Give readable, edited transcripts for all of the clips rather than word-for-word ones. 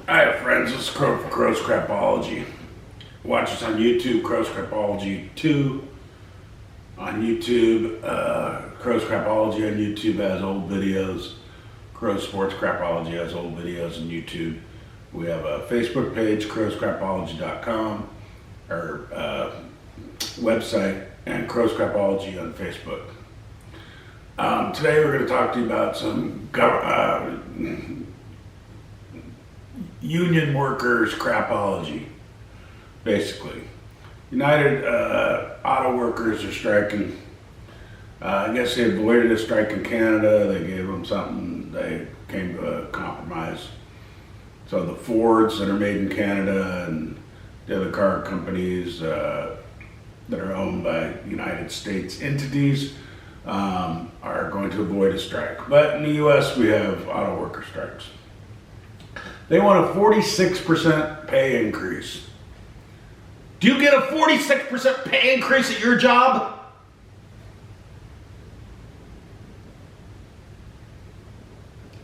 Hi friends, this is Crow for Crow's Crapology. Watch us on YouTube, Crow's Crapology 2 on YouTube. Crow's Crapology on YouTube has old videos. Crow Sports Crapology has old videos on YouTube. We have a Facebook page, crowscrapology.com, our website, and Crow's Crapology on Facebook. Today we're going to talk to you about some union workers crapology, basically. United auto workers are striking. I guess they avoided a strike in Canada. They gave them something. They came to a compromise. So the Fords that are made in Canada and the other car companies that are owned by United States entities are going to avoid a strike. But in the U.S. we have auto worker strikes. They want a 46% pay increase. Do you get a 46% pay increase at your job?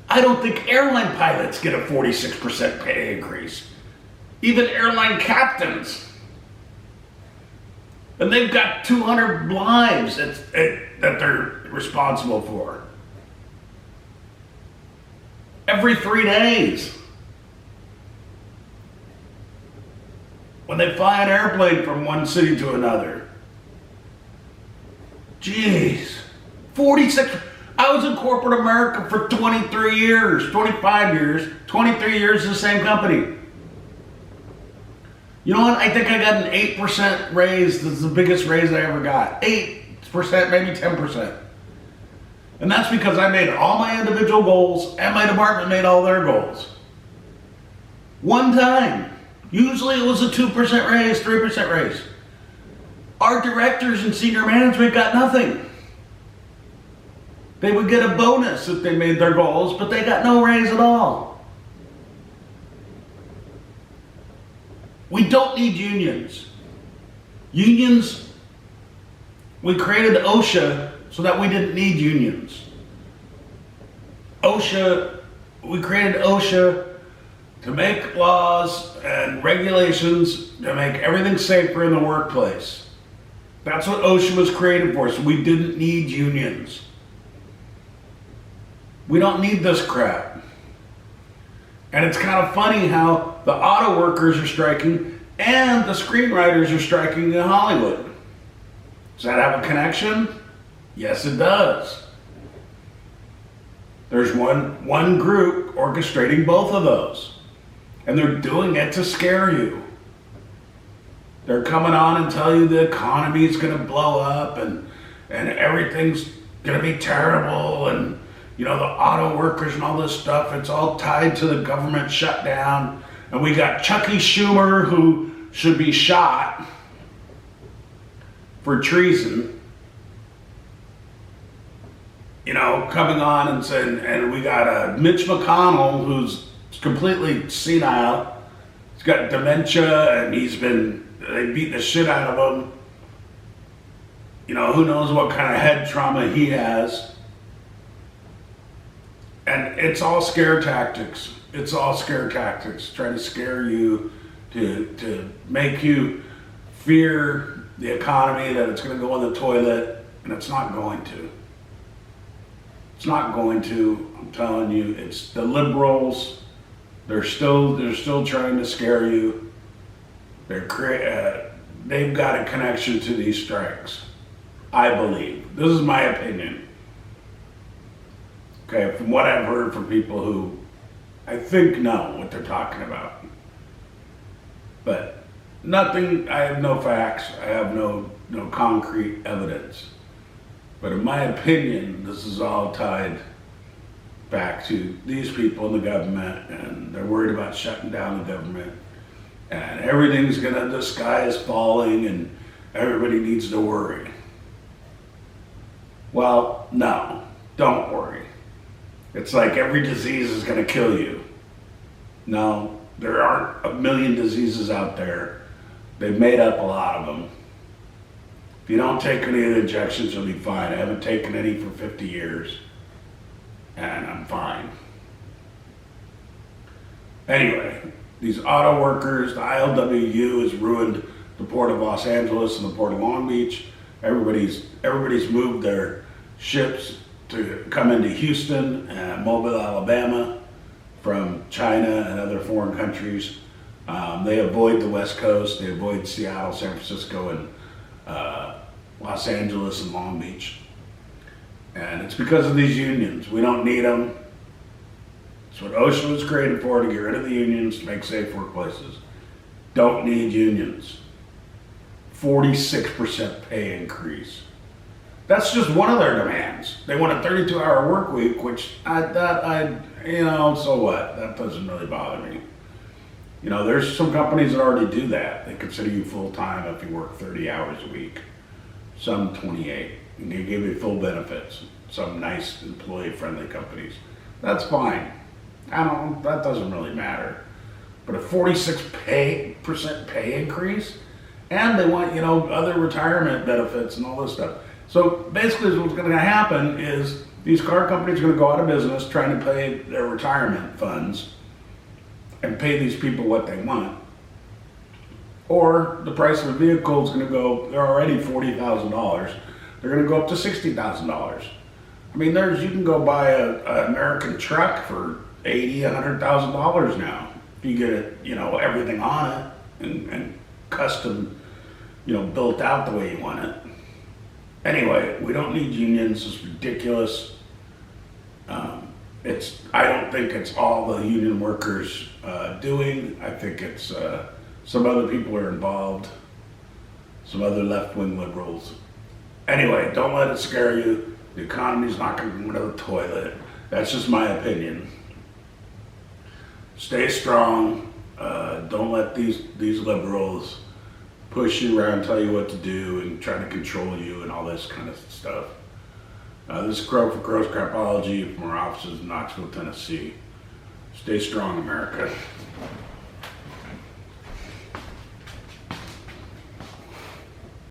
I don't think airline pilots get a 46% pay increase. Even airline captains. And they've got 200 lives that they're responsible for. Every 3 days. When they fly an airplane from one city to another. Jeez. 46. I was in corporate America for 23 years, 25 years, 23 years in the same company. You know what? I think I got an 8% raise. This is the biggest raise I ever got. 8%, maybe 10%. And that's because I made all my individual goals and my department made all their goals. One time. Usually it was a 2% raise, 3% raise. Our directors and senior management got nothing. They would get a bonus if they made their goals, but they got no raise at all. We don't need unions. Unions, we created OSHA so that we didn't need unions. We created OSHA to make laws and regulations to make everything safer in the workplace. That's what OSHA was created for, so we didn't need unions. We don't need this crap. And it's kind of funny how the auto workers are striking and the screenwriters are striking in Hollywood. Does that have a connection? Yes, it does. There's one group orchestrating both of those. And they're doing it to scare you. They're coming on and tell you the economy is going to blow up and everything's going to be terrible and, you know, the auto workers and all this stuff, it's all tied to the government shutdown. And we got Chucky Schumer, who should be shot for treason, you know, coming on and saying, and we got Mitch McConnell, who's completely senile. He's got dementia and they beat the shit out of him. You know, who knows what kind of head trauma he has. And it's all scare tactics. It's all scare tactics, trying to scare you to make you fear the economy, that it's going to go in the toilet, and it's not going to. It's not going to, I'm telling you. It's the liberals. They're still trying to scare you. They've got a connection to these strikes, I believe. This is my opinion. Okay, from what I've heard from people who I think know what they're talking about. But nothing, I have no facts, I have no concrete evidence. But in my opinion, this is all tied back to these people in the government, and they're worried about shutting down the government, and the sky is falling and everybody needs to worry. Well, no, don't worry. It's like every disease is going to kill you. No, there aren't a million diseases out there. They've made up a lot of them. If you don't take any of the injections, you'll be fine. I haven't taken any for 50 years. And I'm fine. Anyway, these auto workers, the ILWU has ruined the port of Los Angeles and the port of Long Beach. Everybody's moved their ships to come into Houston and Mobile, Alabama from China and other foreign countries. They avoid the West Coast. They avoid Seattle, San Francisco, and Los Angeles and Long Beach. And it's because of these unions. We don't need them. It's what OSHA was created for, to get rid of the unions, to make safe workplaces. Don't need unions. 46% pay increase. That's just one of their demands. They want a 32-hour work week, which so what? That doesn't really bother me. There's some companies that already do that. They consider you full-time if you work 30 hours a week. Some 28. And they give you full benefits. Some nice employee-friendly companies. That's fine. That doesn't really matter. But a 46% pay increase? And they want, other retirement benefits and all this stuff. So basically what's going to happen is these car companies are going to go out of business trying to pay their retirement funds and pay these people what they want. Or the price of a vehicle is going to go, they're already $40,000. They're going to go up to $60,000. I mean, you can go buy an American truck for $80,000, $100,000 now. If you get it, everything on it and custom, built out the way you want it. Anyway, we don't need unions. It's ridiculous. I don't think it's all the union workers doing. I think it's some other people are involved, some other left-wing liberals. Anyway, don't let it scare you. The economy's not going to go to the toilet. That's just my opinion. Stay strong. Don't let these liberals push you around, tell you what to do, and try to control you and all this kind of stuff. This is Crow for Crow's Crapology from our offices in Knoxville, Tennessee. Stay strong, America.